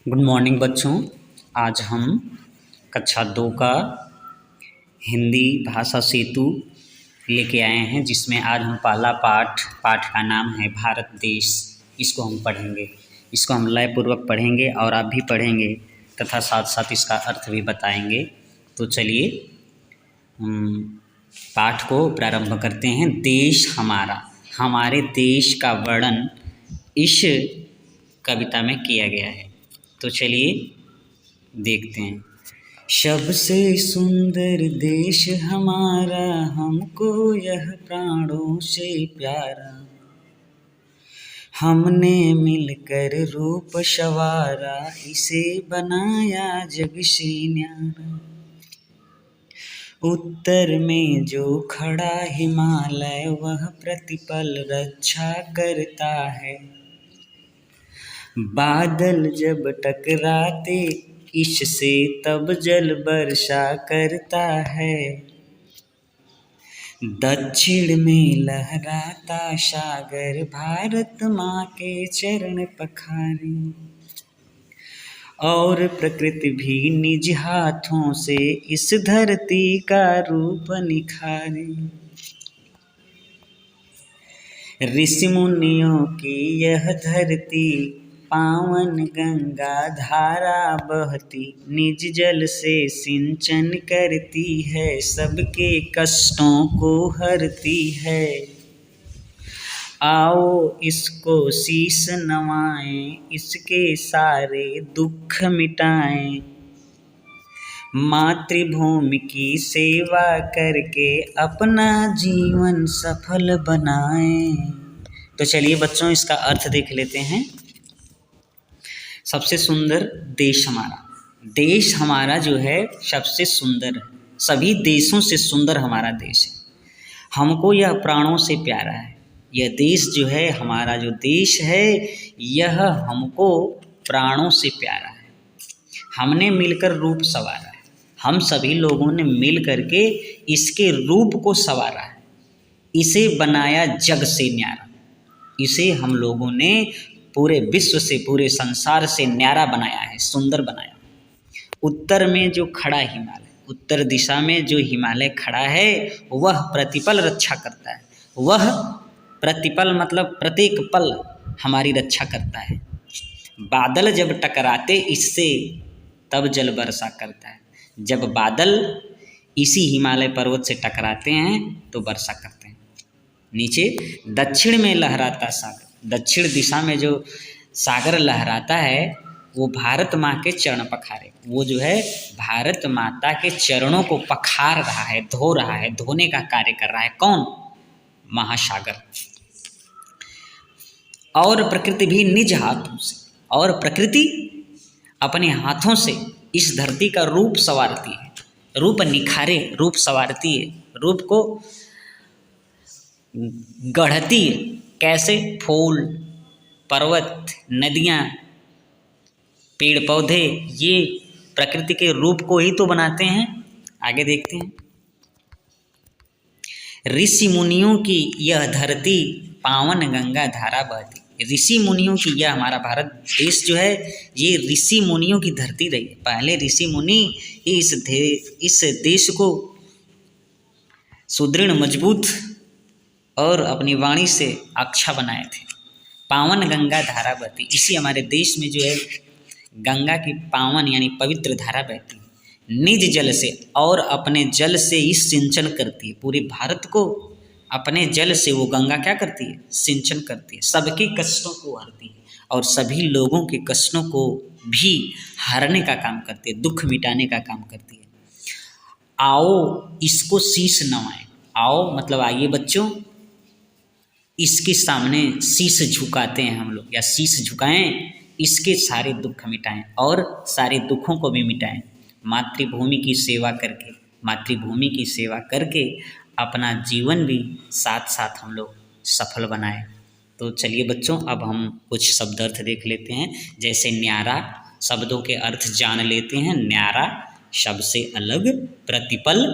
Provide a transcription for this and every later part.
Good morning बच्चों। आज हम कक्षा 2 का हिंदी भाषा सेतु लेके आए हैं, जिसमें आज हम पहला पाठ का नाम है भारत देश। इसको हम पढ़ेंगे, इसको हम लयपूर्वक पढ़ेंगे और आप भी पढ़ेंगे तथा साथ साथ इसका अर्थ भी बताएंगे। तो चलिए पाठ को प्रारंभ करते हैं। देश हमारा, हमारे देश का वर्णन इस कविता में किया गया है। तो चलिए देखते हैं। सबसे सुंदर देश हमारा, हमको यह प्राणों से प्यारा, हमने मिलकर रूप संवारा, इसे बनाया जग से न्यारा। उत्तर में जो खड़ा हिमालय, वह प्रतिपल रक्षा करता है। बादल जब टकराते इससे, तब जल वर्षा करता है। दक्षिण में लहराता सागर, भारत माँ के चरण पखारे। और प्रकृति भी निज हाथों से इस धरती का रूप निखारे। ऋषि मुनियों की यह धरती, पावन गंगा धारा बहती, निज जल से सिंचन करती है, सबके कष्टों को हरती है। आओ इसको शीश नवाएं, इसके सारे दुख मिटाएं, मातृभूमि की सेवा करके अपना जीवन सफल बनाएं। तो चलिए बच्चों, इसका अर्थ देख लेते हैं। सबसे सुंदर देश हमारा, देश हमारा जो है सबसे सुंदर है, सभी देशों से सुंदर हमारा देश है। हमको यह प्राणों से प्यारा है। यह देश जो है, हमारा जो देश है, यह हमको प्राणों से प्यारा है। हमने मिलकर रूप संवारा है, हम सभी लोगों ने मिल करके इसके रूप को संवारा है। इसे बनाया जग से न्यारा, इसे हम लोगों ने पूरे विश्व से, पूरे संसार से न्यारा बनाया है, सुंदर बनाया। उत्तर में जो खड़ा हिमालय, उत्तर दिशा में जो हिमालय खड़ा है, वह प्रतिपल रक्षा करता है। वह प्रतिपल मतलब प्रत्येक पल हमारी रक्षा करता है। बादल जब टकराते इससे, तब जल वर्षा करता है। जब बादल इसी हिमालय पर्वत से टकराते हैं तो वर्षा करते हैं। नीचे दक्षिण में लहराता सागर, दक्षिण दिशा में जो सागर लहराता है, वो भारत माँ के चरण पखारे। वो जो है भारत माता के चरणों को पखार रहा है, धो रहा है, धोने का कार्य कर रहा है। कौन? महासागर। और प्रकृति भी निज हाथों से, और प्रकृति अपने हाथों से इस धरती का रूप संवारती है, रूप निखारे, रूप संवारती है, रूप को गढ़ती है। कैसे? फूल, पर्वत, नदियाँ, पेड़ पौधे, ये प्रकृति के रूप को ही तो बनाते हैं। आगे देखते हैं। ऋषि मुनियों की यह धरती, पावन गंगा धारा बहती। ऋषि मुनियों की, यह हमारा भारत देश जो है, ये ऋषि मुनियों की धरती रही है। पहले ऋषि मुनि इस देश को सुदृढ़, मजबूत और अपनी वाणी से अच्छा बनाए थे। पावन गंगा धारा बहती, इसी हमारे देश में जो है गंगा की पावन यानी पवित्र धारा बहती है। निज जल से, और अपने जल से ही सिंचन करती है। पूरे भारत को अपने जल से वो गंगा क्या करती है? सिंचन करती है। सबके कष्टों को हरती है और सभी लोगों के कष्टों को भी हरने का काम करती है, दुख मिटाने का काम करती है। आओ इसको शीश नवाएं। आओ मतलब आइए बच्चों, इसके सामने शीश झुकाते हैं हम लोग, या शीश झुकाएं, इसके सारे दुख मिटाएं और सारे दुखों को भी मिटाएं। मातृभूमि की सेवा करके, मातृभूमि की सेवा करके अपना जीवन भी साथ साथ हम लोग सफल बनाएं। तो चलिए बच्चों, अब हम कुछ शब्द अर्थ देख लेते हैं। जैसे न्यारा, शब्दों के अर्थ जान लेते हैं। न्यारा शब्द से अलग, प्रतिपल,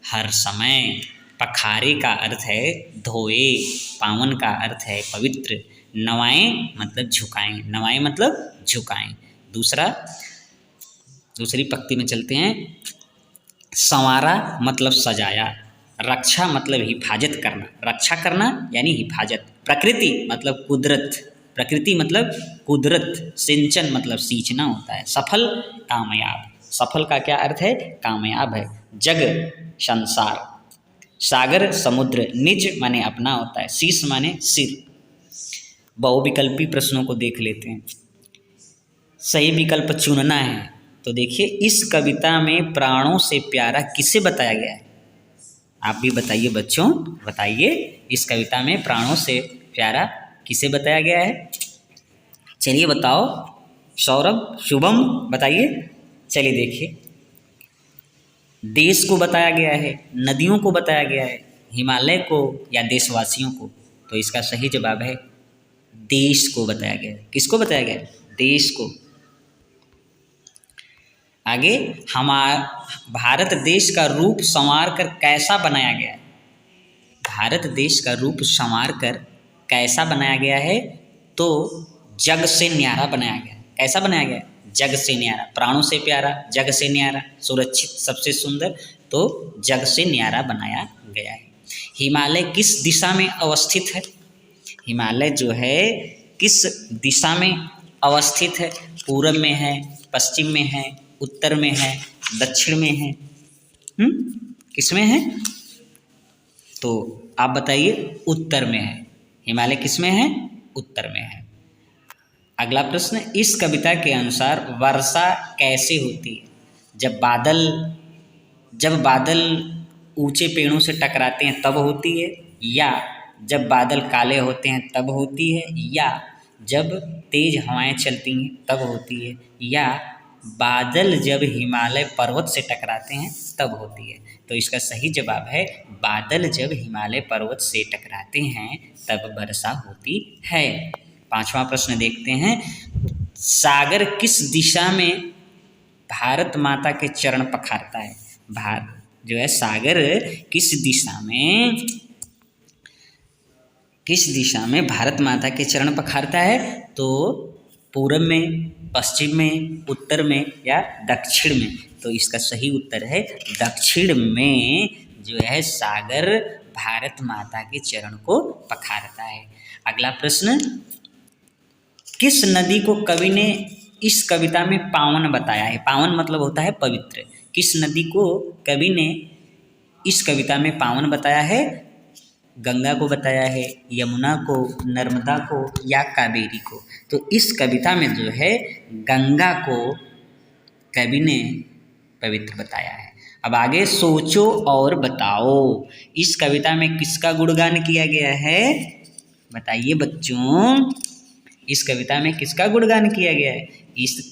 हर समय। पखारे का अर्थ है धोए, पावन का अर्थ है पवित्र, नवाएं मतलब झुकाएं, नवाएं मतलब झुकाएं। दूसरी पंक्ति में चलते हैं। संवारा मतलब सजाया, रक्षा मतलब हिफाजत करना, रक्षा करना यानी हिफाजत। प्रकृति मतलब कुदरत, प्रकृति मतलब कुदरत। सिंचन मतलब सींचना होता है। सफल कामयाब, सफल का क्या अर्थ है? कामयाब है। जग संसार, सागर समुद्र, निज माने अपना होता है, शीश माने सिर। बहुविकल्पी प्रश्नों को देख लेते हैं। सही विकल्प चुनना है। तो देखिए, इस कविता में प्राणों से प्यारा किसे बताया गया है? आप भी बताइए बच्चों, बताइए इस कविता में प्राणों से प्यारा किसे बताया गया है? चलिए बताओ, सौरभ, शुभम बताइए। चलिए देखिए, देश को बताया गया है, नदियों को बताया गया है, हिमालय को या देशवासियों को? तो इसका सही जवाब है देश को बताया गया है। किसको बताया गया है? देश को। आगे, भारत देश का रूप संवार कर कैसा बनाया गया है? भारत देश का रूप संवार कर कैसा बनाया गया है? तो जग से न्यारा बनाया गया है। कैसा बनाया गया है? जग से न्यारा। प्राणों से प्यारा, जग से न्यारा, सुरक्षित, सबसे सुंदर, तो जग से न्यारा बनाया गया है। हिमालय किस दिशा में अवस्थित है? हिमालय जो है किस दिशा में अवस्थित है? पूरब में है, पश्चिम में है, उत्तर में है, दक्षिण में है? किस में है? तो आप बताइए। उत्तर में है। हिमालय किस में है? उत्तर में है। अगला प्रश्न, इस कविता के अनुसार वर्षा कैसे होती है? जब बादल ऊंचे पेड़ों से टकराते हैं तब होती है, या जब बादल काले होते हैं तब होती है, या जब तेज हवाएं चलती हैं तब होती है, या बादल जब हिमालय पर्वत से टकराते हैं तब होती है? तो इसका सही जवाब है बादल जब हिमालय पर्वत से टकराते हैं तब वर्षा होती है। 5वां प्रश्न देखते हैं। सागर किस दिशा में भारत माता के चरण पखारता है? जो है सागर किस दिशा में भारत माता के चरण पखारता है? तो पूरब में, पश्चिम में, उत्तर में या दक्षिण में? तो इसका सही उत्तर है दक्षिण में जो है सागर भारत माता के चरण को पखारता है। अगला प्रश्न, किस नदी को कवि ने इस कविता में पावन बताया है? पावन मतलब होता है पवित्र। किस नदी को कवि ने इस कविता में पावन बताया है? गंगा को बताया है, यमुना को, नर्मदा को या कावेरी को? तो इस कविता में जो है गंगा को कवि ने पवित्र बताया है। अब आगे, सोचो और बताओ, इस कविता में किसका गुणगान किया गया है? बताइए बच्चों, इस कविता में किसका गुणगान किया गया है? इस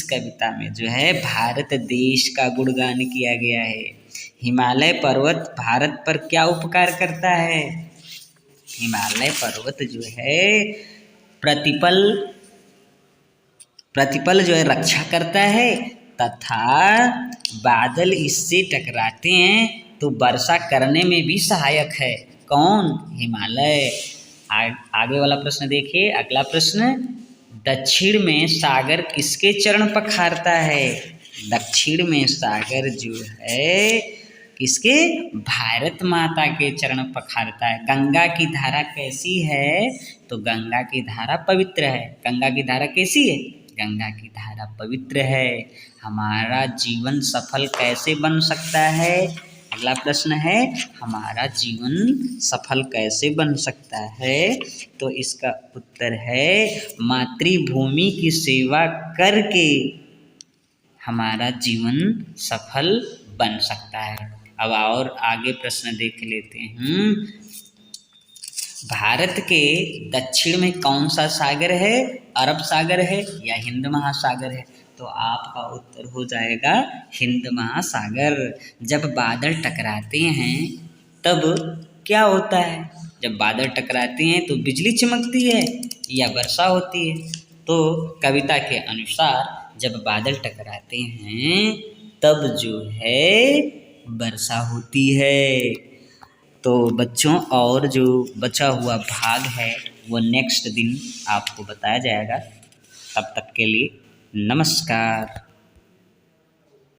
कविता में जो है भारत देश का गुणगान किया गया है। हिमालय पर्वत भारत पर क्या उपकार करता है? हिमालय पर्वत जो है प्रतिपल जो है रक्षा करता है, तथा बादल इससे टकराते हैं तो वर्षा करने में भी सहायक है। कौन? हिमालय। आगे वाला प्रश्न देखिए। अगला प्रश्न, दक्षिण में सागर किसके चरण पखारता है? दक्षिण में सागर जो है किसके? भारत माता के चरण पखारता है। गंगा की धारा कैसी है? तो गंगा की धारा पवित्र है। गंगा की धारा कैसी है? गंगा की धारा पवित्र है। हमारा जीवन सफल कैसे बन सकता है? अगला प्रश्न है, हमारा जीवन सफल कैसे बन सकता है? तो इसका उत्तर है मातृभूमि की सेवा करके हमारा जीवन सफल बन सकता है। अब और आगे प्रश्न देख लेते हैं। भारत के दक्षिण में कौन सा सागर है? अरब सागर है या हिंद महासागर है? तो आपका उत्तर हो जाएगा हिंद महासागर। जब बादल टकराते हैं तब क्या होता है? जब बादल टकराते हैं तो बिजली चमकती है या वर्षा होती है? तो कविता के अनुसार जब बादल टकराते हैं तब जो है वर्षा होती है। तो बच्चों, और जो बचा हुआ भाग है वो नेक्स्ट दिन आपको बताया जाएगा। तब तक के लिए नमस्कार।